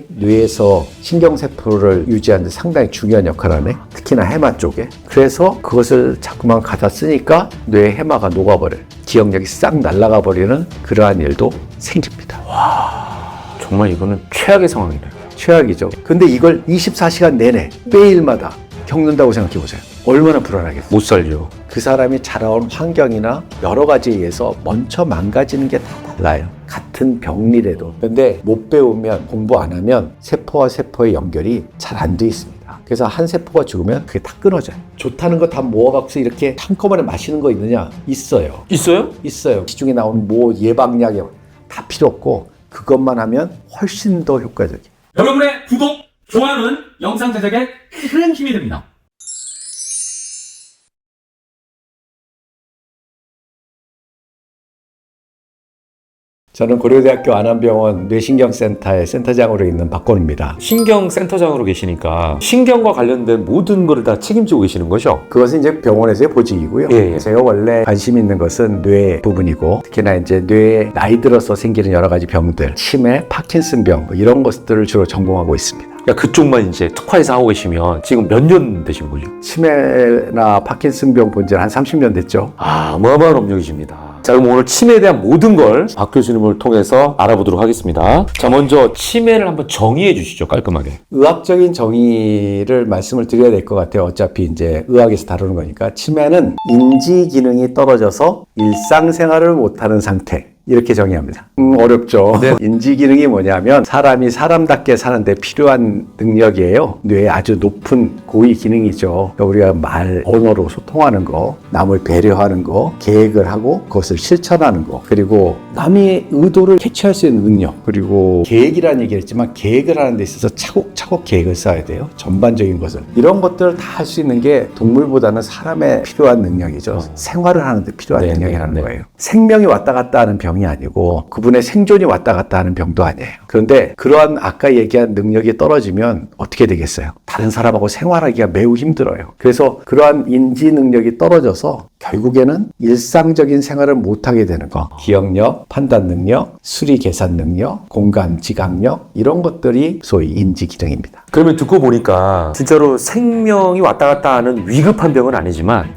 뇌에서 신경세포를 유지하는 데 상당히 중요한 역할을 하네. 특히나 해마 쪽에. 그래서 그것을 자꾸만 갖다 쓰니까 뇌의 해마가 녹아버려요. 기억력이 싹 날아가 버리는 그러한 일도 생깁니다. 정말 이거는 최악의 상황이네요. 최악이죠. 근데 이걸 24시간 내내 매일마다 겪는다고 생각해 보세요. 얼마나 불안하겠어요. 못 살죠. 그 사람이 자라온 환경이나 여러 가지에 의해서 먼저 망가지는 게 다 달라요. 같은 병리래도. 근데 못 배우면, 공부 안 하면 세포와 세포의 연결이 잘 안 돼 있습니다. 그래서 한 세포가 죽으면 그게 다 끊어져요. 좋다는 거 다 모아갖고 이렇게 한꺼번에 마시는 거 있느냐? 있어요. 있어요? 있어요. 시중에 나오는 뭐 예방약이 다 필요 없고 그것만 하면 훨씬 더 효과적이에요. 여러분의 구독, 좋아요는 영상 제작에 큰 힘이 됩니다. 저는 고려대학교 안암병원 뇌신경센터의 센터장으로 있는 박건우입니다. 신경센터장으로 계시니까 신경과 관련된 모든 거를 다 책임지고 계시는 거죠? 그것은 이제 병원에서의 보직이고요. 예. 제가 원래 관심 있는 것은 뇌 부분이고 특히나 이제 뇌에 나이 들어서 생기는 여러 가지 병들, 치매, 파킨슨병 뭐 이런 것들을 주로 전공하고 있습니다. 그러니까 그쪽만 이제 특화해서 하고 계시면 지금 몇 년 되신 거죠? 치매나 파킨슨병 본 지는 한 30년 됐죠. 어마어마한 업력이십니다. 자, 그럼 오늘 치매에 대한 모든 걸 박 교수님을 통해서 알아보도록 하겠습니다. 자, 먼저 치매를 한번 정의해 주시죠, 깔끔하게. 의학적인 정의를 말씀을 드려야 될 것 같아요. 어차피 이제 의학에서 다루는 거니까. 치매는 인지 기능이 떨어져서 일상생활을 못하는 상태. 이렇게 정의합니다. 어렵죠. 네. 인지 기능이 뭐냐면 사람이 사람답게 사는데 필요한 능력이에요. 뇌의 아주 높은 고위 기능이죠. 그러니까 우리가 말, 언어로 소통하는 거, 남을 배려하는 거, 계획을 하고 그것을 실천하는 거, 그리고 남의 의도를 캐치할 수 있는 능력, 그리고 계획이라는 얘기를 했지만 계획을 하는 데 있어서 차곡차곡 계획을 쌓아야 돼요. 전반적인 것을. 이런 것들을 다 할 수 있는 게 동물보다는 사람에 필요한 능력이죠. 생활을 하는데 필요한 능력이라는 거예요. 생명이 왔다 갔다 하는 병이 아니고 그분의 생존이 왔다 갔다 하는 병도 아니에요. 그런데 그러한 아까 얘기한 능력이 떨어지면 어떻게 되겠어요? 다른 사람하고 생활하기가 매우 힘들어요. 그래서 그러한 인지 능력이 떨어져서 결국에는 일상적인 생활을 못하게 되는 거. 기억력, 판단 능력, 수리 계산 능력, 공감, 지각력 이런 것들이 소위 인지 기능입니다. 그러면 듣고 보니까 진짜로 생명이 왔다 갔다 하는 위급한 병은 아니지만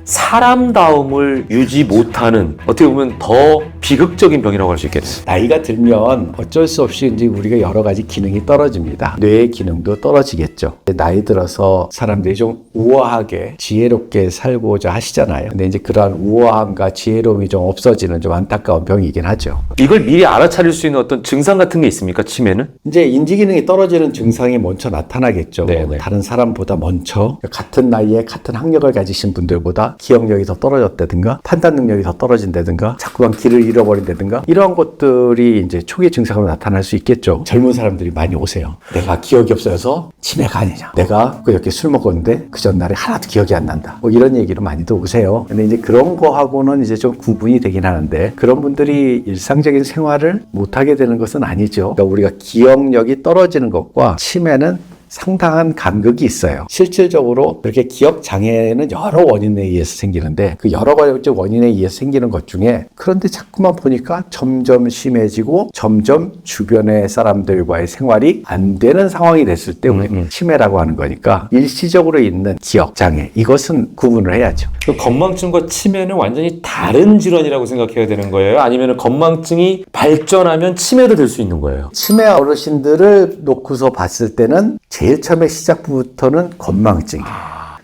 사람다움을 유지 못하는 어떻게 보면 더 비극적인 병이라고 할 수 있겠네요. 나이가 들면 어쩔 수 없이 이제 우리가 여러 가지 기능이 떨어집니다. 뇌의 기능도 떨어지겠죠. 나이 들어서 사람들이 좀 우아하게 지혜롭게 살고자 하시잖아요. 근데 이제 그러한 우아함과 지혜로움이 좀 없어지는 좀 안타까운 병이긴 하죠. 이걸 미리 알아차릴 수 있는 어떤 증상 같은 게 있습니까, 치매는? 이제 인지 기능이 떨어지는 증상이 먼저 나타나겠죠. 네네. 다른 사람보다 먼저 같은 나이에 같은 학력을 가지신 분들보다 기억력이 더 떨어졌다든가 판단 능력이 더 떨어진다든가 자꾸만 길을 잃어버린다든가 이런 것들이 이제 초기 증상으로 나타날 수 있겠죠. 젊은 사람들이 많이 오세요. 내가 기억이 없어서 치매가 아니냐. 내가 그렇게 술 먹었는데 그 전날에 하나도 기억이 안 난다. 뭐 이런 얘기로 많이들 오세요. 근데 이제 그런 거하고는 이제 좀 구분이 되긴 하는데 그런 분들이 일상적인 생활을 못하게 되는 것은 아니죠. 그러니까 우리가 기억력이 떨어지는 것과 치매는 상당한 간극이 있어요. 실질적으로 그렇게 기억 장애는 여러 원인에 의해서 생기는데 그 여러 가지 원인에 의해서 생기는 것 중에 그런데 자꾸만 보니까 점점 심해지고 점점 주변의 사람들과의 생활이 안 되는 상황이 됐을 때 우리는 치매라고 하는 거니까 일시적으로 있는 기억 장애 이것은 구분을 해야죠. 그 건망증과 치매는 완전히 다른 질환이라고 생각해야 되는 거예요? 아니면 건망증이 발전하면 치매도 될 수 있는 거예요? 치매 어르신들을 놓고서 봤을 때는 제일 처음에 시작부터는 건망증이에요.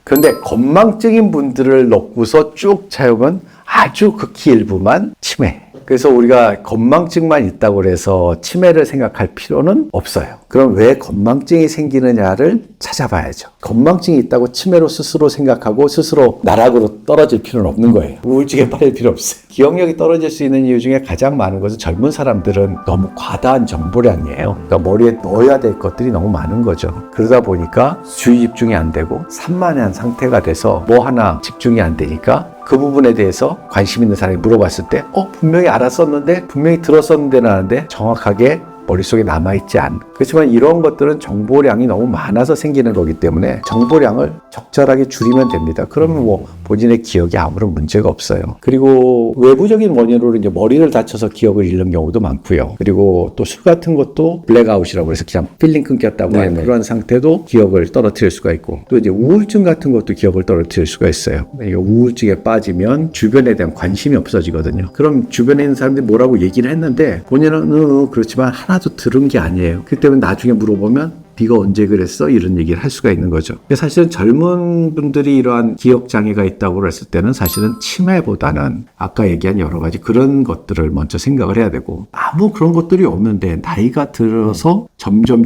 그런데 건망증인 분들을 놓고서 쭉 채우면 아주 극히 일부만 치매. 그래서 우리가 건망증만 있다고 해서 치매를 생각할 필요는 없어요. 그럼 왜 건망증이 생기느냐를 찾아봐야죠. 건망증이 있다고 치매로 스스로 생각하고 스스로 나락으로 떨어질 필요는 없는 거예요. 우울증에 빠질 필요 없어요. 기억력이 떨어질 수 있는 이유 중에 가장 많은 것은 젊은 사람들은 너무 과다한 정보량이에요. 그러니까 머리에 넣어야 될 것들이 너무 많은 거죠. 그러다 보니까 주의 집중이 안 되고 산만한 상태가 돼서 뭐 하나 집중이 안 되니까 그 부분에 대해서 관심 있는 사람이 물어봤을 때 분명히 알았었는데 분명히 들었었는데 나는데 정확하게 머릿속에 남아있지 않은. 그렇지만 이런 것들은 정보량이 너무 많아서 생기는 거기 때문에 정보량을 적절하게 줄이면 됩니다. 그러면 뭐 본인의 기억에 아무런 문제가 없어요. 그리고 외부적인 원인으로 이제 머리를 다쳐서 기억을 잃는 경우도 많고요. 그리고 또 술 같은 것도 블랙아웃이라고 해서 그냥 필링 끊겼다고 하는 그런 상태도 기억을 떨어뜨릴 수가 있고, 또 이제 우울증 같은 것도 기억을 떨어뜨릴 수가 있어요. 이거 우울증에 빠지면 주변에 대한 관심이 없어지거든요. 그럼 주변에 있는 사람들이 뭐라고 얘기를 했는데 본인은 그렇지만 하나도 들은 게 아니에요. 그 때문에 나중에 물어보면 네가 언제 그랬어? 이런 얘기를 할 수가 있는 거죠. 사실은 젊은 분들이 이러한 기억 장애가 있다고 했을 때는 사실은 치매보다는 아까 얘기한 여러 가지 그런 것들을 먼저 생각을 해야 되고, 아무 그런 것들이 없는데 나이가 들어서 점점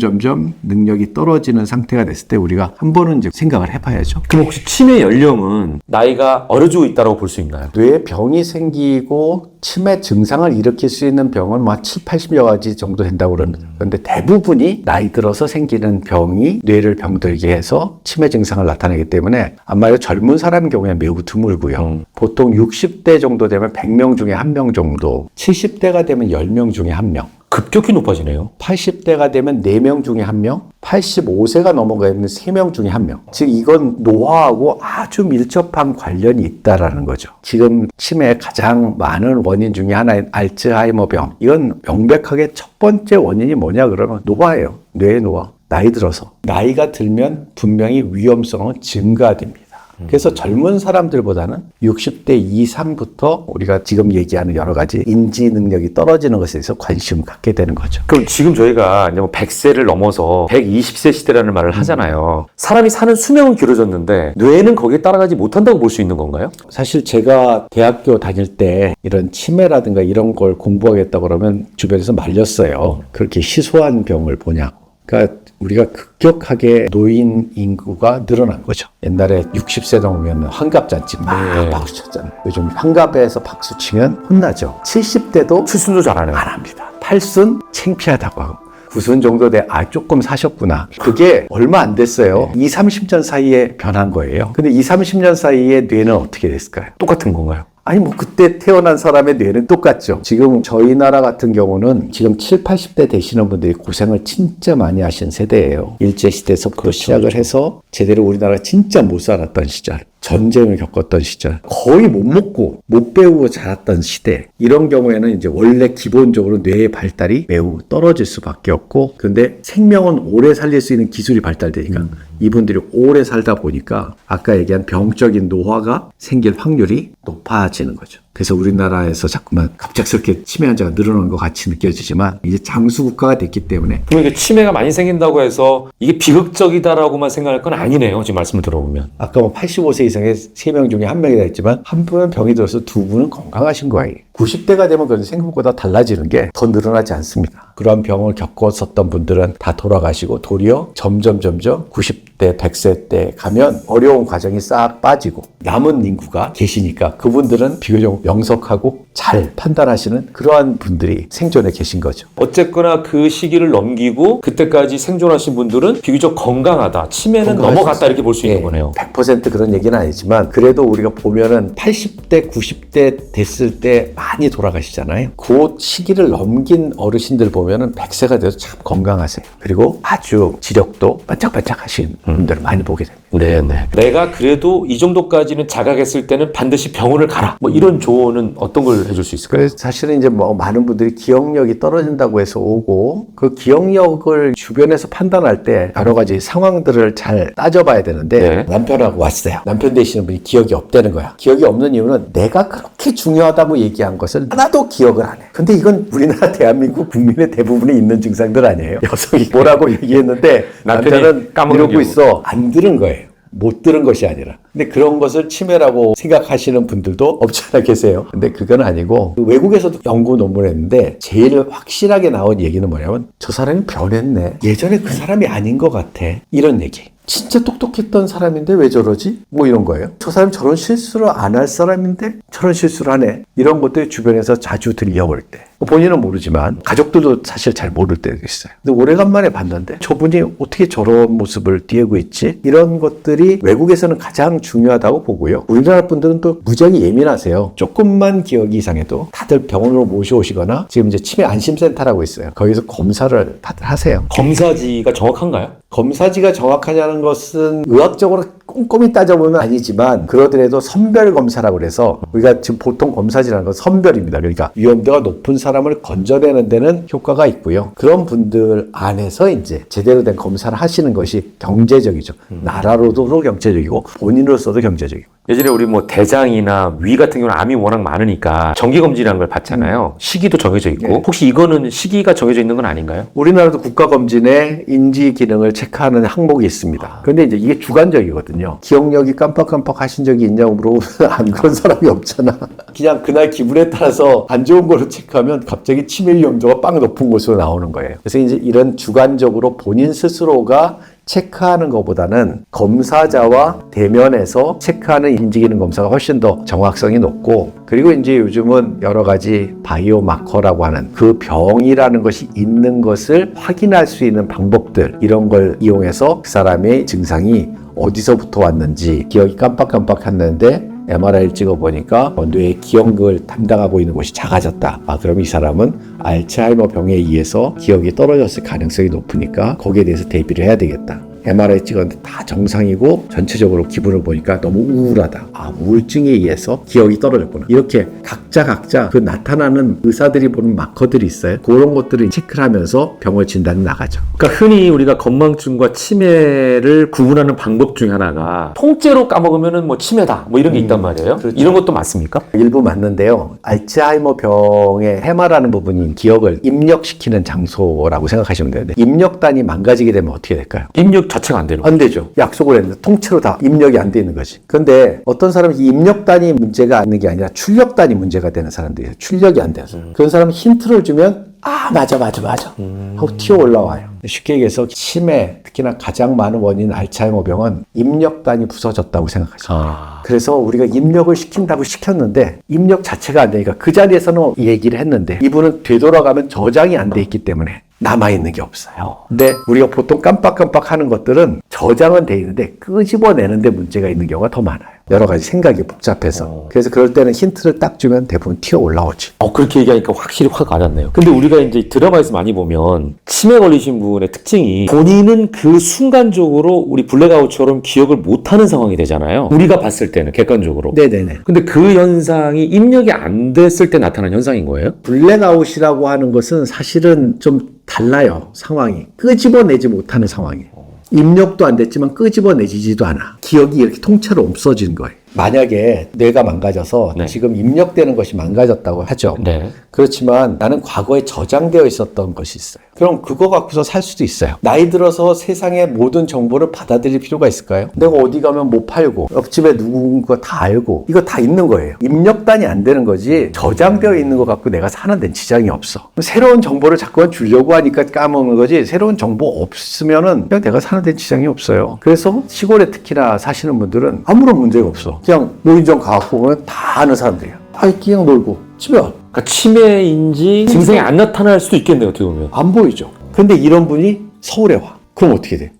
능력이 떨어지는 상태가 됐을 때 우리가 한 번은 이제 생각을 해봐야죠. 그럼 혹시 치매 연령은 나이가 어려지고 있다고 볼 수 있나요? 뇌에 병이 생기고 치매 증상을 일으킬 수 있는 병은 뭐 7, 80여 가지 정도 된다고 그럽니다. 그런데 대부분이 나이 들어서 생기는 병이 뇌를 병들게 해서 치매 증상을 나타내기 때문에 아마 젊은 사람 경우에 매우 드물고요. 보통 60대 정도 되면 100명 중에 1명 정도, 70대가 되면 10명 중에 1명, 급격히 높아지네요. 80대가 되면 4명 중에 1명, 85세가 넘어가면 3명 중에 1명. 즉 이건 노화하고 아주 밀접한 관련이 있다라는 거죠. 지금 치매의 가장 많은 원인 중에 하나인 알츠하이머병. 이건 명백하게 첫 번째 원인이 뭐냐 그러면 노화예요. 뇌의 노화. 나이 들어서. 나이가 들면 분명히 위험성은 증가됩니다. 그래서 젊은 사람들보다는 60대 이상부터 우리가 지금 얘기하는 여러 가지 인지 능력이 떨어지는 것에 대해서 관심을 갖게 되는 거죠. 그럼 지금 저희가 이제 뭐 100세를 넘어서 120세 시대라는 말을 하잖아요. 사람이 사는 수명은 길어졌는데 뇌는 거기에 따라가지 못한다고 볼 수 있는 건가요? 사실 제가 대학교 다닐 때 이런 치매라든가 이런 걸 공부하겠다고 그러면 주변에서 말렸어요. 그렇게 희소한 병을 보냐고. 그러니까 우리가 급격하게 노인 인구가 늘어난 거죠. 옛날에 60세 넘으면 환갑잔치 막 박수 쳤잖아요. 요즘 환갑에서 박수 치면 혼나죠. 70대도 출순도 잘 안 해요. 안 합니다. 8순 창피하다고 하고 9순 정도 돼 조금 사셨구나. 그게 얼마 안 됐어요. 2, 30년 사이에 변한 거예요. 근데 2, 30년 사이에 뇌는 어떻게 됐을까요? 똑같은 건가요? 아니 뭐 그때 태어난 사람의 뇌는 똑같죠. 지금 저희 나라 같은 경우는 지금 7, 80대 되시는 분들이 고생을 진짜 많이 하신 세대예요. 일제시대에서부터 시작을 해서 제대로 우리나라가 진짜 못 살았던 시절, 전쟁을 겪었던 시절, 거의 못 먹고 못 배우고 자랐던 시대. 이런 경우에는 이제 원래 기본적으로 뇌의 발달이 매우 떨어질 수밖에 없고, 근데 생명은 오래 살릴 수 있는 기술이 발달되니까 이분들이 오래 살다 보니까 아까 얘기한 병적인 노화가 생길 확률이 높아지는 거죠. 그래서 우리나라에서 자꾸만 갑작스럽게 치매 환자가 늘어나는 것 같이 느껴지지만 이제 장수 국가가 됐기 때문에. 그럼 이게 치매가 많이 생긴다고 해서 이게 비극적이다라고만 생각할 건 아니네요. 지금 말씀을 들어보면. 아까 뭐 85세 이상의 3명 중에 1명이라 했지만 한 분은 병이 들어서 2분은 건강하신 거예요. 90대가 되면 그래도 생각보다 달라지는 게 더 늘어나지 않습니다. 그러한 병을 겪었었던 분들은 다 돌아가시고 도리어 점점 90대, 100세 때 가면 어려운 과정이 싹 빠지고 남은 인구가 계시니까 그분들은 비교적 명석하고 잘 판단하시는 그러한 분들이 생존해 계신 거죠. 어쨌거나 그 시기를 넘기고 그때까지 생존하신 분들은 비교적 건강하다. 치매는 건강하셨어요. 넘어갔다 이렇게 볼 수 있는 거네요. 100% 그런 얘기는 아니지만 그래도 우리가 보면은 80대, 90대 됐을 때 많이 돌아가시잖아요. 그 시기를 넘긴 어르신들 보면은 100세가 돼서 참 건강하세요. 그리고 아주 지력도 반짝반짝 하신 분들을 많이 보게 됩니다. 네네. 내가 그래도 이 정도까지는 자각했을 때는 반드시 병원을 가라. 뭐 이런 조언은 어떤 걸 해줄 수 있을까요? 그래서 사실은 이제 뭐 많은 분들이 기억력이 떨어진다고 해서 오고 그 기억력을 주변에서 판단할 때 여러 가지 상황들을 잘 따져봐야 되는데 남편하고 왔어요. 남편 되시는 분이 기억이 없다는 거야. 기억이 없는 이유는 내가 그렇게 중요하다고 얘기한 것을 하나도 기억을 안 해. 근데 이건 우리나라 대한민국 국민의 대부분이 있는 증상들 아니에요. 여성이 뭐라고 얘기했는데 남편은 이러고 있어. 안 들은 거예요. 못 들은 것이 아니라. 근데 그런 것을 치매라고 생각하시는 분들도 없지 않아 계세요. 근데 그건 아니고 외국에서도 연구 논문을 했는데 제일 확실하게 나온 얘기는 뭐냐면 저 사람이 변했네. 예전에 그 사람이 아닌 것 같아. 이런 얘기. 진짜 똑똑했던 사람인데 왜 저러지? 뭐 이런 거예요. 저 사람 저런 실수를 안 할 사람인데 저런 실수를 하네. 이런 것들이 주변에서 자주 들려올 때. 본인은 모르지만 가족들도 사실 잘 모를 때도 있어요. 근데 오래간만에 봤는데 저분이 어떻게 저런 모습을 띄우고 있지? 이런 것들이 외국에서는 가장 중요하다고 보고요. 우리나라 분들은 또 무지하게 예민하세요. 조금만 기억이 이상해도 다들 병원으로 모셔오시거나 지금 이제 치매 안심센터라고 있어요. 거기서 검사를 다들 하세요. 검사지가 정확한가요? 검사지가 정확하냐는 것은 의학적으로 꼼꼼히 따져보면 아니지만 그러더라도 선별 검사라고 그래서 우리가 지금 보통 검사지라는 건 선별입니다. 그러니까 위험도가 높은 사람을 건져내는 데는 효과가 있고요. 그런 분들 안에서 이제 제대로 된 검사를 하시는 것이 경제적이죠. 나라로도 경제적이고 본인으로서도 경제적이고. 예전에 우리 뭐 대장이나 위 같은 경우는 암이 워낙 많으니까 정기검진이라는 걸 받잖아요. 시기도 정해져 있고. 네. 혹시 이거는 시기가 정해져 있는 건 아닌가요? 우리나라도 국가검진에 인지 기능을 체크하는 항목이 있습니다. 그런데 이제 이게 주관적이거든요. 기억력이 깜빡깜빡 하신 적이 있냐고 물어보면 안 그런 사람이 없잖아. 그냥 그날 기분에 따라서 안 좋은 거로 체크하면 갑자기 치매 위험도가 빵 높은 곳으로 나오는 거예요. 그래서 이제 이런 주관적으로 본인 스스로가 체크하는 것보다는 검사자와 대면해서 체크하는 인지기능 검사가 훨씬 더 정확성이 높고, 그리고 이제 요즘은 여러 가지 바이오 마커라고 하는 그 병이라는 것이 있는 것을 확인할 수 있는 방법들, 이런 걸 이용해서 그 사람의 증상이 어디서부터 왔는지, 기억이 깜빡깜빡했는데 MRI를 찍어보니까 뇌의 기억을 담당하고 있는 곳이 작아졌다. 그럼 이 사람은 알츠하이머 병에 의해서 기억이 떨어졌을 가능성이 높으니까 거기에 대해서 대비를 해야 되겠다. MRI 찍었는데 다 정상이고 전체적으로 기분을 보니까 너무 우울하다. 우울증에 의해서 기억이 떨어졌구나. 이렇게 각자 그 나타나는 의사들이 보는 마커들이 있어요. 그런 것들을 체크를 하면서 병을 진단이 나가죠. 그러니까 흔히 우리가 건망증과 치매를 구분하는 방법 중에 하나가 통째로 까먹으면은 뭐 치매다 뭐 이런 게 있단 말이에요. 그렇죠. 이런 것도 맞습니까? 일부 맞는데요. 알츠하이머 병의 해마라는 부분인 기억을 입력시키는 장소라고 생각하시면 되는데, 입력단이 망가지게 되면 어떻게 될까요? 입력 자체가 안 되는 거예요. 안 되죠. 약속을 했는데 통째로 다 입력이 안 되는 거지. 근데 어떤 사람은 이 입력단이 문제가 있는 게 아니라 출력단이 문제가 되는 사람들이 있어요. 출력이 안 돼서. 그런 사람은 힌트를 주면 맞아 하고 튀어 올라와요. 쉽게 얘기해서 치매, 특히나 가장 많은 원인 알츠하이머 병은 입력단이 부서졌다고 생각하시면 돼요. 그래서 우리가 입력을 시킨다고 시켰는데 입력 자체가 안 되니까 그 자리에서는 얘기를 했는데 이분은 되돌아가면 저장이 안 돼 있기 때문에 남아있는 게 없어요. 근데 우리가 보통 깜빡깜빡 하는 것들은 저장은 돼 있는데 끄집어내는데 문제가 있는 경우가 더 많아요. 여러 가지 생각이 복잡해서. 그래서 그럴 때는 힌트를 딱 주면 대부분 튀어 올라오지. 그렇게 얘기하니까 확실히 확 와닿네요. 근데 우리가 이제 드라마에서 많이 보면 치매 걸리신 분의 특징이 본인은 그 순간적으로 우리 블랙아웃처럼 기억을 못하는 상황이 되잖아요. 우리가 봤을 때는 객관적으로. 네네네. 근데 그 현상이 입력이 안 됐을 때 나타난 현상인 거예요? 블랙아웃이라고 하는 것은 사실은 좀 달라요. 상황이. 끄집어내지 못하는 상황이에요. 입력도 안 됐지만 끄집어내지지도 않아. 기억이 이렇게 통째로 없어지는 거예요. 만약에 뇌가 망가져서 네. 지금 입력되는 것이 망가졌다고 하죠. 네. 그렇지만 나는 과거에 저장되어 있었던 것이 있어요. 그럼 그거 갖고서 살 수도 있어요. 나이 들어서 세상의 모든 정보를 받아들일 필요가 있을까요? 내가 어디 가면 뭐 팔고 옆집에 누군가 다 알고 이거 다 있는 거예요. 입력단이 안 되는 거지 저장되어 있는 거 갖고 내가 사는 데는 지장이 없어. 새로운 정보를 자꾸만 주려고 하니까 까먹는 거지 새로운 정보 없으면은 그냥 내가 사는 데는 지장이 없어요. 그래서 시골에 특히나 사시는 분들은 아무런 문제가 없어. 그냥 노인정 가갖고 보면 다 아는 사람들이야. 그냥 놀고 집에 와. 그러니까 치매인지 증상이 안 나타날 수도 있겠네요, 어떻게 보면. 안 보이죠. 근데 이런 분이 서울에 와. 그럼 어떻게 돼?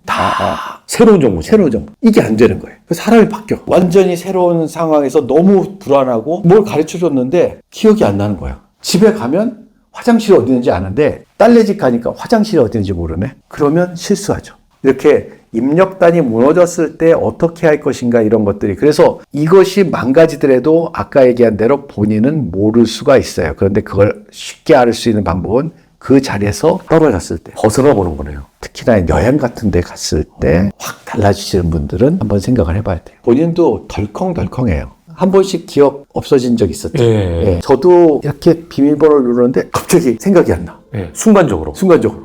새로운 정보죠. 새로운 정보. 이게 안 되는 거예요. 사람이 바뀌어. 완전히 새로운 상황에서 너무 불안하고 뭘 가르쳐 줬는데 기억이 안 나는 거야. 집에 가면 화장실이 어디 있는지 아는데 딸네 집 가니까 화장실이 어디 있는지 모르네. 그러면 실수하죠. 이렇게 입력단이 무너졌을 때 어떻게 할 것인가 이런 것들이. 그래서 이것이 망가지더라도 아까 얘기한 대로 본인은 모를 수가 있어요. 그런데 그걸 쉽게 알 수 있는 방법은 그 자리에서 떨어졌을 때 벗어나 보는 거네요. 특히나 여행 같은 데 갔을 때 확 달라지시는 분들은 한번 생각을 해봐야 돼요. 본인도 덜컹덜컹해요. 한 번씩 기억 없어진 적 있었죠. 예. 저도 이렇게 비밀번호를 누르는데 갑자기 생각이 안 나. 예. 순간적으로.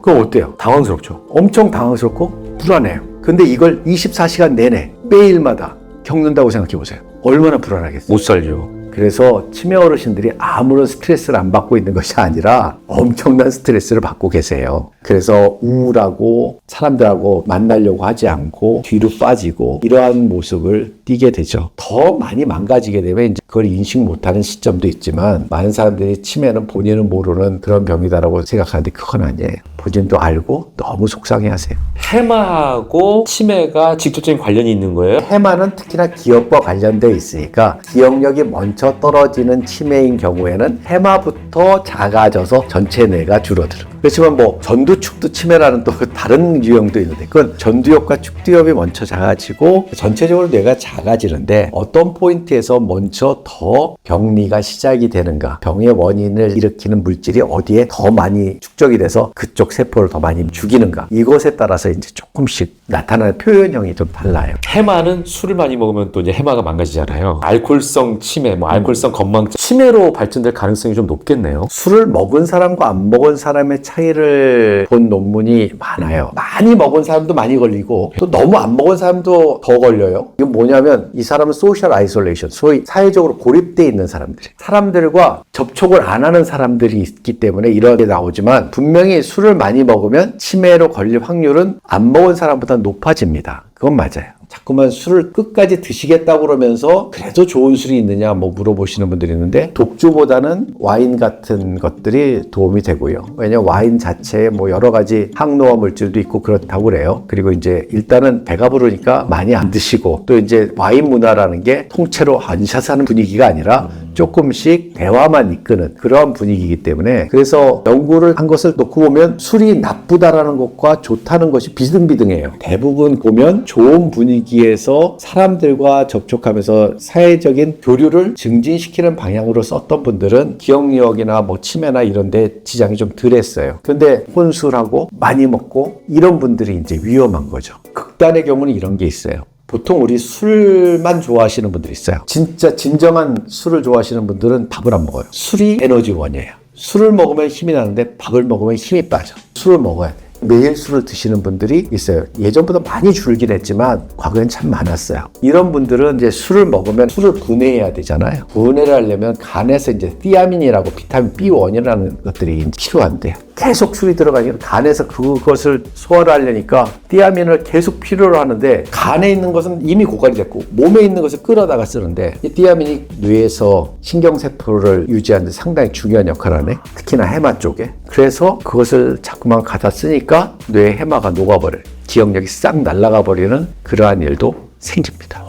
그럼 어때요? 당황스럽죠. 엄청 당황스럽고 불안해요. 근데 이걸 24시간 내내 매일마다 겪는다고 생각해 보세요. 얼마나 불안하겠어요. 못 살죠. 그래서 치매 어르신들이 아무런 스트레스를 안 받고 있는 것이 아니라 엄청난 스트레스를 받고 계세요. 그래서 우울하고 사람들하고 만나려고 하지 않고 뒤로 빠지고 이러한 모습을 띠게 되죠. 더 많이 망가지게 되면 이제 그걸 인식 못하는 시점도 있지만 많은 사람들이 치매는 본인은 모르는 그런 병이다라고 생각하는데 그건 아니에요. 본인도 알고 너무 속상해하세요. 해마하고 치매가 직접적인 관련이 있는 거예요? 해마는 특히나 기억과 관련되어 있으니까 기억력이 먼저 떨어지는 치매인 경우에는 해마부터 작아져서 전체 뇌가 줄어들어요. 그렇지만 뭐 전두축두 치매라는 또 다른 유형도 있는데 그건 전두엽과 축두엽이 먼저 작아지고 전체적으로 뇌가 작아지는데 어떤 포인트에서 먼저 더 병리가 시작이 되는가, 병의 원인을 일으키는 물질이 어디에 더 많이 축적이 돼서 그쪽 세포를 더 많이 죽이는가, 이것에 따라서 이제 조금씩 나타나는 표현형이 좀 달라요. 해마는 술을 많이 먹으면 또 이제 해마가 망가지잖아요. 알코올성 치매, 뭐 알코올성 건망증, 치매로 발전될 가능성이 좀 높겠네요. 술을 먹은 사람과 안 먹은 사람의 차이를 본 논문이 많아요. 많이 먹은 사람도 많이 걸리고 또 너무 안 먹은 사람도 더 걸려요. 이건 뭐냐면 이 사람은 소셜 아이솔레이션, 소위 사회적으로 고립되어 있는 사람들과 접촉을 안 하는 사람들이 있기 때문에 이런 게 나오지만 분명히 술을 많이 먹으면 치매로 걸릴 확률은 안 먹은 사람보다 높아집니다. 그건 맞아요. 자꾸만 술을 끝까지 드시겠다고 그러면서 그래도 좋은 술이 있느냐 뭐 물어보시는 분들이 있는데 독주보다는 와인 같은 것들이 도움이 되고요. 왜냐면 와인 자체에 뭐 여러 가지 항노화 물질도 있고 그렇다고 그래요. 그리고 이제 일단은 배가 부르니까 많이 안 드시고 또 이제 와인 문화라는 게 통째로 안샷하는 분위기가 아니라 조금씩 대화만 이끄는 그러한 분위기이기 때문에 그래서 연구를 한 것을 놓고 보면 술이 나쁘다라는 것과 좋다는 것이 비등비등해요. 대부분 보면 좋은 분위기에서 사람들과 접촉하면서 사회적인 교류를 증진시키는 방향으로 썼던 분들은 기억력이나 뭐 치매나 이런 데 지장이 좀 덜했어요. 근데 혼술하고 많이 먹고 이런 분들이 이제 위험한 거죠. 극단의 경우는 이런 게 있어요. 보통 우리 술만 좋아하시는 분들이 있어요. 진짜 진정한 술을 좋아하시는 분들은 밥을 안 먹어요. 술이 에너지원이에요. 술을 먹으면 힘이 나는데 밥을 먹으면 힘이 빠져. 술을 먹어야 돼. 매일 술을 드시는 분들이 있어요. 예전보다 많이 줄긴 했지만 과거엔 참 많았어요. 이런 분들은 이제 술을 먹으면 술을 분해해야 되잖아요. 분해를 하려면 간에서 이제 티아민이라고 비타민 B1이라는 것들이 필요한데요. 계속 술이 들어가니까 간에서 그것을 소화를 하려니까 티아민을 계속 필요로 하는데 간에 있는 것은 이미 고갈이 됐고 몸에 있는 것을 끌어다가 쓰는데 이 티아민이 뇌에서 신경세포를 유지하는 데 상당히 중요한 역할을 하네. 특히나 해마 쪽에. 그래서 그것을 자꾸만 갖다 쓰니까 뇌의 해마가 녹아버려요. 기억력이 싹 날아가 버리는 그러한 일도 생깁니다.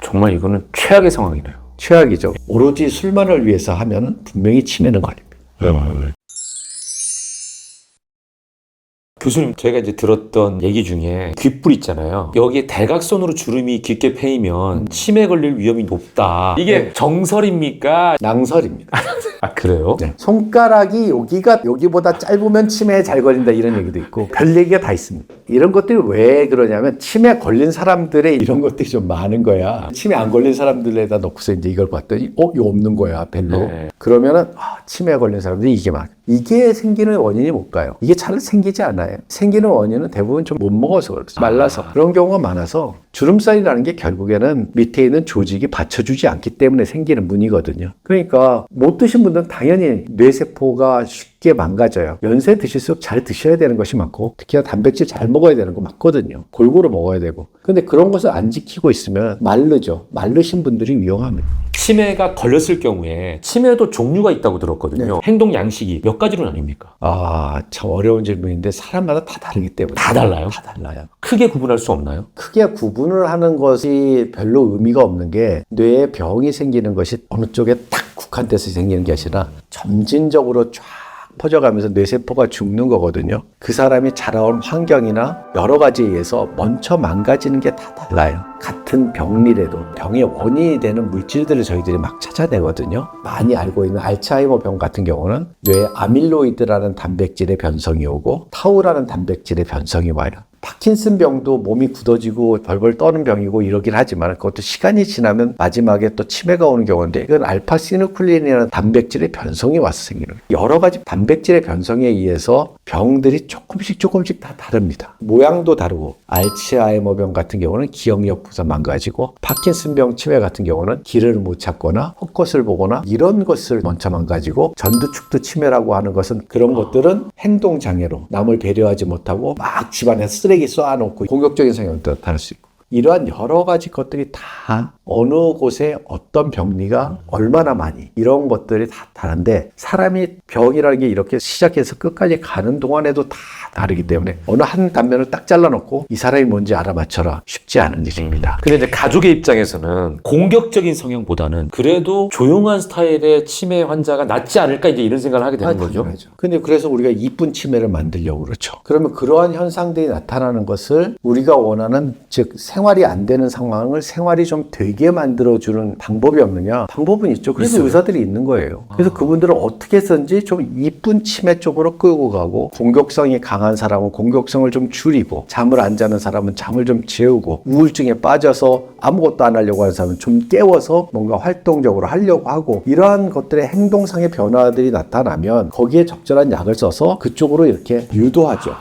정말 이거는 최악의 상황이네요. 최악이죠. 오로지 술만을 위해서 하면 분명히 치매는 걸립니다. 교수님, 제가 이제 들었던 얘기 중에 귓불 있잖아요. 여기에 대각선으로 주름이 깊게 패이면 치매 걸릴 위험이 높다. 이게 정설입니까? 낭설입니다. 아, 그래요? 네. 손가락이 여기보다 짧으면 치매에 잘 걸린다 이런 얘기도 있고 별 얘기가 다 있습니다. 이런 것들이 왜 그러냐면 치매 걸린 사람들의 이런 것들이 좀 많은 거야. 치매 안 걸린 사람들에다 놓고서 이제 이걸 봤더니 이거 없는 거야 별로. 네. 그러면은 치매 걸린 사람들이 이게 많아. 이게 생기는 원인이 뭘까요? 이게 잘 생기지 않아요. 생기는 원인은 대부분 좀 못 먹어서 그렇죠. 말라서 그런 경우가 많아서 주름살이라는 게 결국에는 밑에 있는 조직이 받쳐주지 않기 때문에 생기는 문이거든요. 그러니까 못 드신 분들은 당연히 뇌세포가 쉽게 망가져요. 연세 드실수록 잘 드셔야 되는 것이 많고 특히나 단백질 잘 먹어야 되는 거 맞거든요. 골고루 먹어야 되고. 근데 그런 것을 안 지키고 있으면 마르죠. 마르신 분들이 위험합니다. 치매가 걸렸을 경우에 치매도 종류가 있다고 들었거든요. 네. 행동 양식이 몇 가지로 나뉩니까? 참 어려운 질문인데 사람마다 다 다르기 때문에 다 달라요? 다 달라요. 크게 구분할 수 없나요? 크게 구분을 하는 것이 별로 의미가 없는 게 뇌에 병이 생기는 것이 어느 쪽에 딱 국한돼서 생기는 게 아니라 점진적으로 쫙 퍼져가면서 뇌세포가 죽는 거거든요. 그 사람이 자라온 환경이나 여러 가지에 의해서 먼저 망가지는 게 다 달라요. 같은 병리라도 병의 원인이 되는 물질들을 저희들이 막 찾아내거든요. 많이 알고 있는 알츠하이머 병 같은 경우는 뇌에 아밀로이드라는 단백질의 변성이 오고 타우라는 단백질의 변성이 와요. 파킨슨 병도 몸이 굳어지고 벌벌 떠는 병이고 이러긴 하지만 그것도 시간이 지나면 마지막에 또 치매가 오는 경우인데 이건 알파시누클린이라는 단백질의 변성이 와서 생기는 거예요. 여러 가지 단백질의 변성에 의해서 병들이 조금씩 다 다릅니다. 모양 모양도 다르고 알츠하이머병 같은 경우는 기억력 부사 망가지고 파킨슨병 치매 같은 경우는 길을 못 찾거나 헛것을 보거나 이런 것을 먼저 망가지고 전두축두 치매라고 하는 것은 그런 것들은 행동장애로 남을 배려하지 못하고 막 집안에 쓰레기 쏘아놓고 공격적인 성향도 나타날 수 있고 이러한 여러 가지 것들이 다 어느 곳에 어떤 병리가 얼마나 많이 이런 것들이 다 다른데 사람이 병이라는 게 이렇게 시작해서 끝까지 가는 동안에도 다 다르기 때문에 어느 한 단면을 딱 잘라놓고 이 사람이 뭔지 알아맞혀라 쉽지 않은 일입니다. 근데 이제 가족의 입장에서는 공격적인 성향보다는 그래도 조용한 스타일의 치매 환자가 낫지 않을까 이제 이런 생각을 하게 되는 거죠. 당연하죠. 근데 그래서 우리가 이쁜 치매를 만들려고 그렇죠. 그러면 그러한 현상들이 나타나는 것을 우리가 원하는 즉 생활이 안 되는 상황을 생활이 좀 되게 만들어주는 방법이 없느냐? 방법은 있죠. 그래서 있어요. 의사들이 있는 거예요. 그래서 그분들은 어떻게 해서든지 좀 이쁜 치매 쪽으로 끌고 가고 공격성이 강한 사람은 공격성을 좀 줄이고 잠을 안 자는 사람은 잠을 좀 재우고 우울증에 빠져서 아무것도 안 하려고 하는 사람은 좀 깨워서 뭔가 활동적으로 하려고 하고 이러한 것들의 행동상의 변화들이 나타나면 거기에 적절한 약을 써서 그쪽으로 이렇게 유도하죠.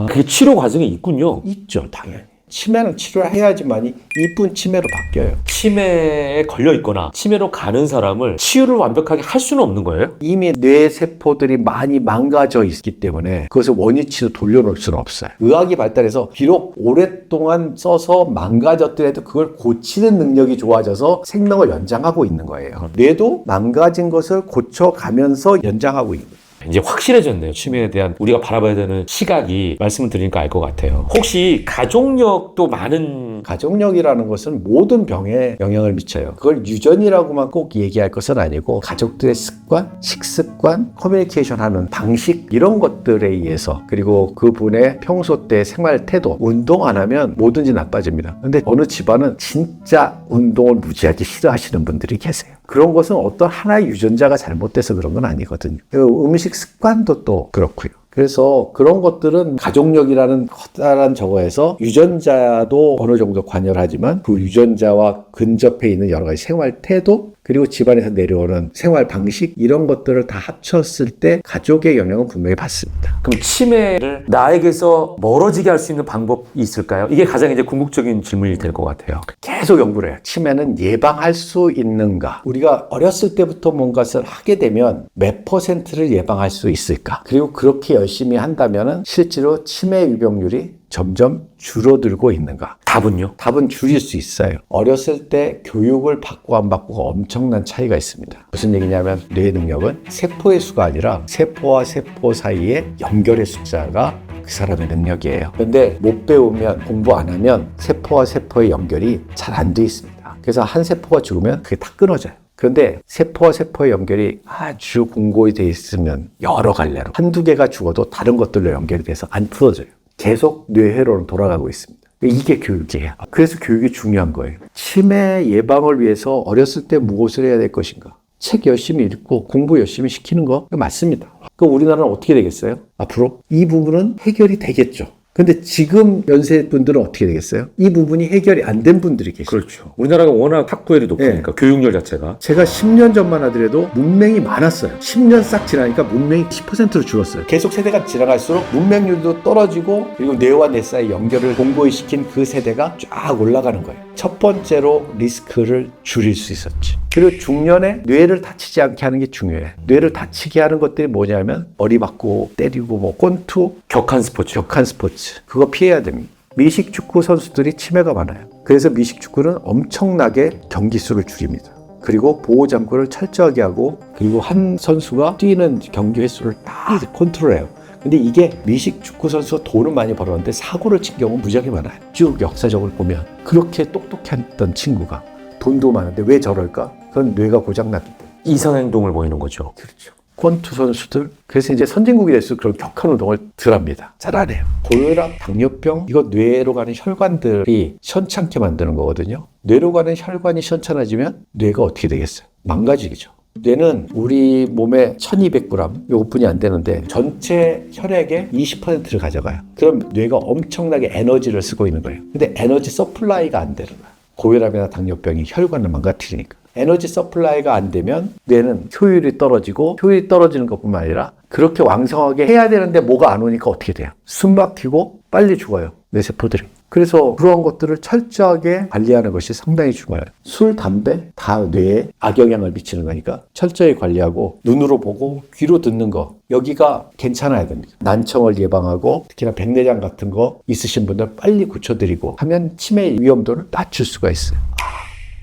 그게 치료 과정에 있군요. 있죠, 당연히. 치매는 치료를 해야지만이 이쁜 치매로 바뀌어요. 치매에 걸려 있거나 치매로 가는 사람을 치유를 완벽하게 할 수는 없는 거예요? 이미 뇌 세포들이 많이 망가져 있기 때문에 그것을 원위치로 돌려놓을 수는 없어요. 의학이 발달해서 비록 오랫동안 써서 망가졌더라도 그걸 고치는 능력이 좋아져서 생명을 연장하고 있는 거예요. 뇌도 망가진 것을 고쳐가면서 연장하고 있는 거예요. 이제 확실해졌네요. 치매에 대한 우리가 바라봐야 되는 시각이 말씀을 드리니까 알 것 같아요. 혹시 가족력도 많은 가족력이라는 것은 모든 병에 영향을 미쳐요. 그걸 유전이라고만 꼭 얘기할 것은 아니고 가족들의 습관, 식습관, 커뮤니케이션 하는 방식 이런 것들에 의해서 그리고 그분의 평소 때 생활 태도, 운동 안 하면 뭐든지 나빠집니다. 근데 어느 집안은 진짜 운동을 무지하게 싫어하시는 분들이 계세요. 그런 것은 어떤 하나의 유전자가 잘못돼서 그런 건 아니거든요. 음식 습관도 또 그렇고요. 그래서 그런 것들은 가족력이라는 커다란 저거에서 유전자도 어느 정도 관여를 하지만 그 유전자와 근접해 있는 여러 가지 생활 태도 그리고 집안에서 내려오는 생활 방식 이런 것들을 다 합쳤을 때 가족의 영향은 분명히 받습니다. 그럼 치매를 나에게서 멀어지게 할 수 있는 방법이 있을까요? 이게 가장 이제 궁극적인 질문이 될 것 같아요. 계속 연구를 해요. 치매는 예방할 수 있는가? 우리가 어렸을 때부터 뭔가를 하게 되면 몇 %를 예방할 수 있을까? 그리고 그렇게 열심히 한다면 실제로 치매 유병률이 점점 줄어들고 있는가? 답은요? 답은 줄일 수 있어요. 어렸을 때 교육을 받고 안 받고가 엄청난 차이가 있습니다. 무슨 얘기냐면 뇌 능력은 세포의 수가 아니라 세포와 세포 사이의 연결의 숫자가 그 사람의 능력이에요. 그런데 못 배우면 공부 안 하면 세포와 세포의 연결이 잘 안 돼 있습니다. 그래서 한 세포가 죽으면 그게 다 끊어져요. 그런데 세포와 세포의 연결이 아주 공고히 돼 있으면 여러 갈래로 한두 개가 죽어도 다른 것들로 연결이 돼서 안 풀어져요. 계속 뇌회로는 돌아가고 있습니다. 이게 교육이에요. 그래서 교육이 중요한 거예요. 치매 예방을 위해서 어렸을 때 무엇을 해야 될 것인가? 책 열심히 읽고 공부 열심히 시키는 거 맞습니다. 그럼 우리나라는 어떻게 되겠어요? 앞으로 이 부분은 해결이 되겠죠. 근데 지금 연세 분들은 어떻게 되겠어요? 이 부분이 해결이 안 된 분들이 계시죠. 그렇죠. 우리나라가 워낙 학부율이 높으니까 교육열 자체가. 제가 10년 전만 하더라도 문맹이 많았어요. 10년 싹 지나니까 문맹이 10%로 줄었어요. 계속 세대가 지나갈수록 문맹률도 떨어지고 그리고 뇌와 뇌 사이 연결을 공고히 시킨 그 세대가 쫙 올라가는 거예요. 첫 번째로 리스크를 줄일 수 있었지. 그리고 중년에 뇌를 다치지 않게 하는 게 중요해. 뇌를 다치게 하는 것들이 뭐냐면 머리 맞고 때리고 뭐 꼰투, 격한 스포츠. 그거 피해야 됩니다. 미식축구 선수들이 치매가 많아요. 그래서 미식축구는 엄청나게 경기 수를 줄입니다. 그리고 보호장구를 철저하게 하고 그리고 한 선수가 뛰는 경기 횟수를 다 컨트롤해요. 근데 이게 미식축구 선수가 돈은 많이 벌었는데 사고를 친 경우는 무지하게 많아요. 쭉 역사적으로 보면 그렇게 똑똑했던 친구가 돈도 많은데 왜 저럴까? 그건 뇌가 고장났기 때문에. 이상행동을 보이는 거죠. 그렇죠. 권투 선수들 그래서 이제 선진국이 될수록 그런 격한 운동을 덜 합니다. 잘 안 해요. 고혈압, 당뇨병 이거 뇌로 가는 혈관들이 시원찮게 만드는 거거든요. 뇌로 가는 혈관이 시원찮아지면 뇌가 어떻게 되겠어요? 망가지겠죠. 뇌는 우리 몸에 1200g 이것뿐이 안 되는데 전체 혈액의 20%를 가져가요. 그럼 뇌가 엄청나게 에너지를 쓰고 있는 거예요. 근데 에너지 서플라이가 안 되는 거예요. 고혈압이나 당뇨병이 혈관을 망가뜨리니까. 에너지 서플라이가 안 되면 뇌는 효율이 떨어지고 효율이 떨어지는 것뿐만 아니라 그렇게 왕성하게 해야 되는데 뭐가 안 오니까 어떻게 돼요? 숨 막히고 빨리 죽어요. 내 세포들이. 그래서 그러한 것들을 철저하게 관리하는 것이 상당히 중요해요. 술, 담배 다 뇌에 악영향을 미치는 거니까 철저히 관리하고 눈으로 보고 귀로 듣는 거 여기가 괜찮아야 됩니다. 난청을 예방하고 특히나 백내장 같은 거 있으신 분들 빨리 고쳐드리고 하면 치매 위험도를 낮출 수가 있어요.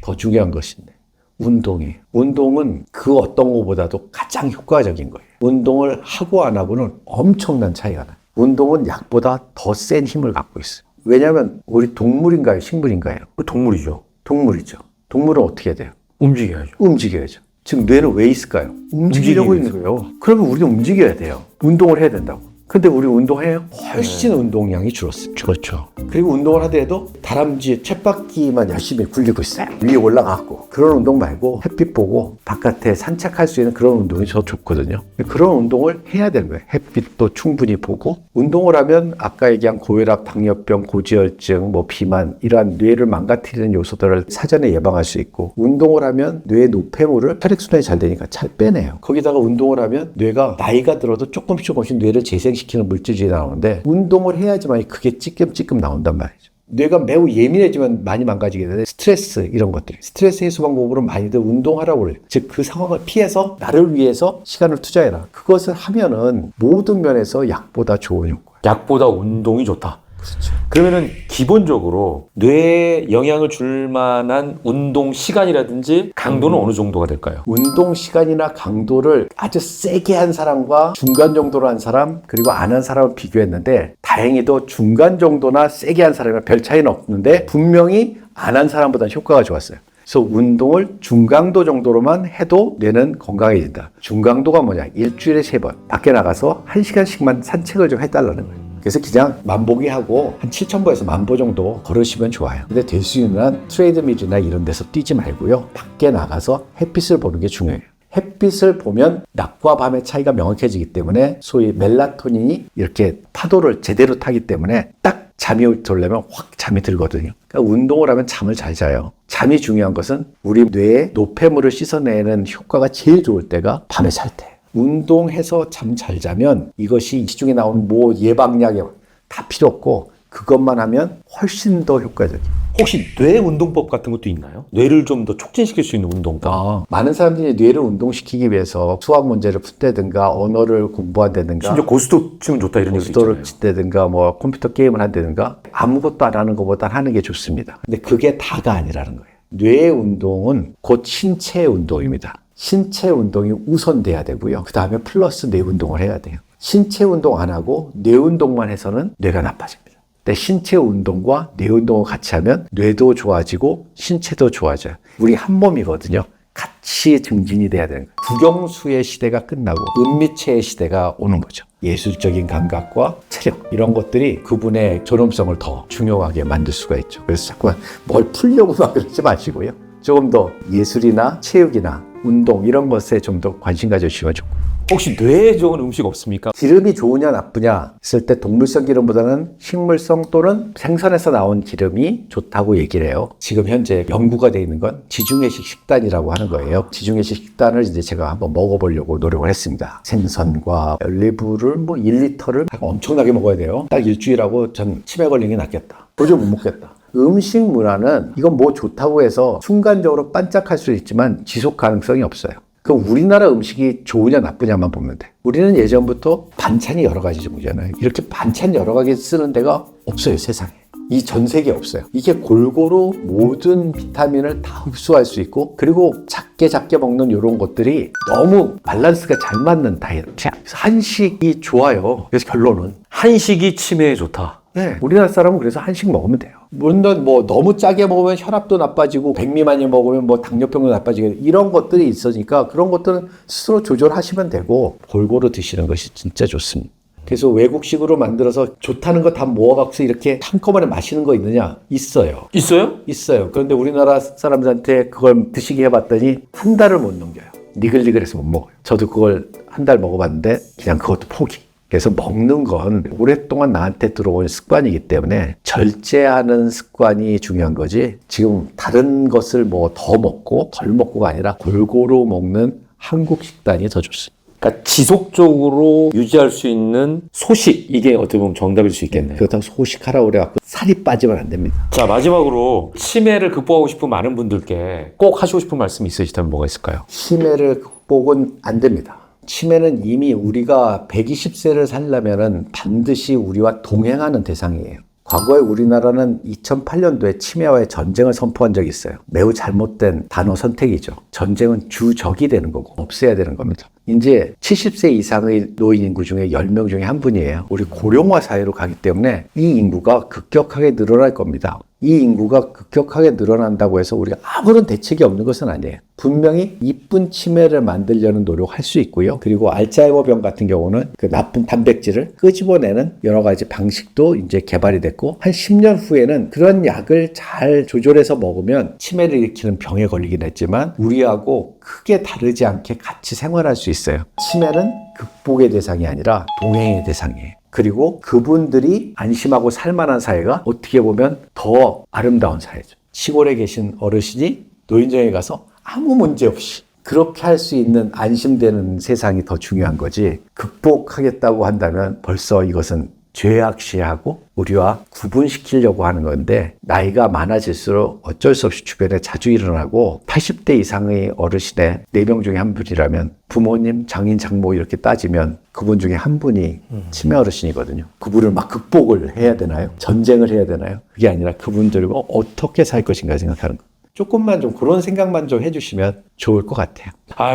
더 중요한 것인데 운동이에요. 운동은 그 어떤 것보다도 가장 효과적인 거예요. 운동을 하고 안 하고는 엄청난 차이가 나요. 운동은 약보다 더 센 힘을 갖고 있어요. 왜냐하면 우리 동물인가요? 식물인가요? 동물이죠. 동물이죠. 동물은 어떻게 해야 돼요? 움직여야죠. 움직여야죠. 즉 뇌는 왜 있을까요? 움직이려고 움직이기 있는 거예요. 그러면 우리는 움직여야 돼요. 운동을 해야 된다고. 근데 우리 운동해요? 훨씬 운동량이 줄었어요. 그렇죠. 그리고 운동을 하더라도 다람쥐 쳇바퀴만 열심히 굴리고 있어요. 위에 올라가고 그런 운동 말고 햇빛 보고 바깥에 산책할 수 있는 그런 운동이 더 좋거든요. 그런 운동을 해야 되는 거예요. 햇빛도 충분히 보고 운동을 하면 아까 얘기한 고혈압, 당뇨병, 고지혈증, 뭐 비만 이러한 뇌를 망가뜨리는 요소들을 사전에 예방할 수 있고 운동을 하면 뇌의 노폐물을 혈액순환이 잘 되니까 잘 빼내요. 거기다가 운동을 하면 뇌가 나이가 들어도 조금씩 뇌를 재생시키는 물질이 나오는데 운동을 해야지만 그게 찌끔찌끔 나온단 말이죠. 뇌가 매우 예민해지면 많이 망가지게 되는데 스트레스 이런 것들이 스트레스 해소 방법으로 많이들 운동하라고 그래요. 즉 그 상황을 피해서 나를 위해서 시간을 투자해라. 그것을 하면은 모든 면에서 약보다 좋은 효과. 약보다 운동이 좋다. 그렇죠. 그러면은 기본적으로 뇌에 영향을 줄 만한 운동 시간이라든지 강도는 어느 정도가 될까요? 운동 시간이나 강도를 아주 세게 한 사람과 중간 정도로 한 사람 그리고 안 한 사람을 비교했는데 다행히도 중간 정도나 세게 한 사람이랑 별 차이는 없는데 분명히 안 한 사람보다는 효과가 좋았어요. 그래서 운동을 중강도 정도로만 해도 뇌는 건강해진다. 중강도가 뭐냐? 일주일에 3번 밖에 나가서 1시간씩만 산책을 좀 해달라는 거예요. 그래서 그냥 만보기 하고 한 7,000보에서 10,000보 정도 걸으시면 좋아요. 근데 될 수 있는 한 트레이드밀이나 이런 데서 뛰지 말고요. 밖에 나가서 햇빛을 보는 게 중요해요. 햇빛을 보면 낮과 밤의 차이가 명확해지기 때문에 소위 멜라토닌이 이렇게 파도를 제대로 타기 때문에 딱 잠이 들려면 확 잠이 들거든요. 그러니까 운동을 하면 잠을 잘 자요. 잠이 중요한 것은 우리 뇌에 노폐물을 씻어내는 효과가 제일 좋을 때가 밤에 잘 때. 운동해서 잠 잘 자면 이것이 시중에 나오는 뭐 예방약에 다 필요 없고 그것만 하면 훨씬 더 효과적이에요. 혹시 뇌 운동법 같은 것도 있나요? 뇌를 좀 더 촉진시킬 수 있는 운동법. 많은 사람들이 뇌를 운동시키기 위해서 수학 문제를 푼다든가 언어를 공부한다든가 심지어 고스톱 치면 좋다 이런 얘기도 고스톱을 있잖아요. 친다든가 뭐 컴퓨터 게임을 한다든가 아무것도 안 하는 것보다 하는 게 좋습니다. 근데 그게 다가 아니라는 거예요. 뇌 운동은 곧 신체 운동입니다. 신체 운동이 우선돼야 되고요. 그 다음에 플러스 뇌 운동을 해야 돼요. 신체 운동 안 하고 뇌 운동만 해서는 뇌가 나빠집니다. 근데 신체 운동과 뇌 운동을 같이 하면 뇌도 좋아지고 신체도 좋아져요. 우리 한 몸이거든요. 같이 증진이 돼야 되는 거예요. 국영수의 시대가 끝나고 은미체의 시대가 오는 거죠. 예술적인 감각과 체력 이런 것들이 그분의 존엄성을 더 중요하게 만들 수가 있죠. 그래서 자꾸만 뭘 풀려고 막 그러지 마시고요. 조금 더 예술이나 체육이나 운동 이런 것에 좀 더 관심 가져주시면 좋고. 혹시 뇌에 좋은 음식 없습니까? 기름이 좋으냐 나쁘냐 했을 때 동물성 기름보다는 식물성 또는 생선에서 나온 기름이 좋다고 얘기를 해요. 지금 현재 연구가 되어 있는 건 지중해식 식단이라고 하는 거예요. 지중해식 식단을 이제 제가 한번 먹어보려고 노력을 했습니다. 생선과 올리브를 뭐 1리터를 엄청나게 먹어야 돼요. 딱 일주일하고 전 치매 걸리는 게 낫겠다. 도저히 못 먹겠다. 음식 문화는 이건 뭐 좋다고 해서 순간적으로 반짝할 수 있지만 지속 가능성이 없어요. 그럼 우리나라 음식이 좋으냐 나쁘냐만 보면 돼. 우리는 예전부터 반찬이 여러 가지 종류잖아요. 이렇게 반찬 여러 가지 쓰는 데가 없어요, 세상에. 이 전 세계에 없어요. 이게 골고루 모든 비타민을 다 흡수할 수 있고 그리고 작게 먹는 이런 것들이 너무 밸런스가 잘 맞는 다이어트. 그래서 한식이 좋아요. 그래서 결론은 한식이 치매에 좋다. 네, 우리나라 사람은 그래서 한식 먹으면 돼요. 물론 뭐 너무 짜게 먹으면 혈압도 나빠지고 백미만이 먹으면 뭐 당뇨병도 나빠지고 이런 것들이 있으니까 그런 것들은 스스로 조절하시면 되고 골고루 드시는 것이 진짜 좋습니다. 그래서 외국식으로 만들어서 좋다는 거 다 모아갖고 이렇게 한꺼번에 마시는 거 있느냐? 있어요. 있어요? 있어요. 그런데 우리나라 사람들한테 그걸 드시게 해봤더니 한 달을 못 넘겨요. 니글니글해서 못 먹어요. 저도 그걸 한 달 먹어봤는데 그냥 그것도 포기. 그래서 먹는 건 오랫동안 나한테 들어온 습관이기 때문에 절제하는 습관이 중요한 거지 지금 다른 것을 뭐 더 먹고 덜 먹고가 아니라 골고루 먹는 한국 식단이 더 좋습니다. 그러니까 지속적으로 유지할 수 있는 소식, 이게 어떻게 보면 정답일 수 있겠네요. 그렇다고 소식하라고 그래갖고 살이 빠지면 안 됩니다. 자, 마지막으로 치매를 극복하고 싶은 많은 분들께 꼭 하시고 싶은 말씀이 있으시다면 뭐가 있을까요? 치매를 극복은 안 됩니다. 치매는 이미 우리가 120세를 살려면은 반드시 우리와 동행하는 대상이에요. 과거에 우리나라는 2008년도에 치매와의 전쟁을 선포한 적이 있어요. 매우 잘못된 단어 선택이죠. 전쟁은 주적이 되는 거고 없애야 되는 겁니다. 이제 70세 이상의 노인 인구 중에 10명 중에 한 분이에요. 우리 고령화 사회로 가기 때문에 이 인구가 급격하게 늘어날 겁니다. 이 인구가 급격하게 늘어난다고 해서 우리가 아무런 대책이 없는 것은 아니에요. 분명히 이쁜 치매를 만들려는 노력할 수 있고요. 그리고 알츠하이머병 같은 경우는 그 나쁜 단백질을 끄집어내는 여러 가지 방식도 이제 개발이 됐고, 한 10년 후에는 그런 약을 잘 조절해서 먹으면 치매를 일으키는 병에 걸리긴 했지만 우리하고 크게 다르지 않게 같이 생활할 수 있어요. 치매는 극복의 대상이 아니라 동행의 대상이에요. 그리고 그분들이 안심하고 살만한 사회가 어떻게 보면 더 아름다운 사회죠. 시골에 계신 어르신이 노인정에 가서 아무 문제 없이 그렇게 할 수 있는 안심되는 세상이 더 중요한 거지, 극복하겠다고 한다면 벌써 이것은 죄악시하고 우리와 구분시키려고 하는 건데, 나이가 많아질수록 어쩔 수 없이 주변에 자주 일어나고 80대 이상의 어르신의 4명 중에 한 분이라면 부모님, 장인, 장모 이렇게 따지면 그분 중에 한 분이 치매 어르신이거든요. 그분을 막 극복을 해야 되나요? 전쟁을 해야 되나요? 그게 아니라 그분들과 어떻게 살 것인가 생각하는 거. 조금만 좀 그런 생각만 좀 해주시면 좋을 것 같아요.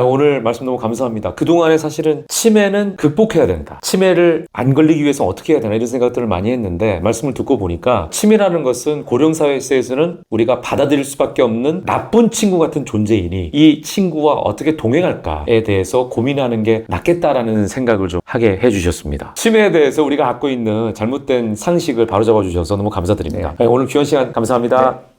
오늘 말씀 너무 감사합니다. 그동안에 사실은 치매는 극복해야 된다, 치매를 안 걸리기 위해서 어떻게 해야 되나, 이런 생각들을 많이 했는데 말씀을 듣고 보니까 치매라는 것은 고령사회에서는 우리가 받아들일 수밖에 없는 나쁜 친구 같은 존재이니 이 친구와 어떻게 동행할까에 대해서 고민하는 게 낫겠다라는 생각을 좀 하게 해주셨습니다. 치매에 대해서 우리가 갖고 있는 잘못된 상식을 바로잡아 주셔서 너무 감사드립니다. 오늘 귀한 시간 감사합니다. 네.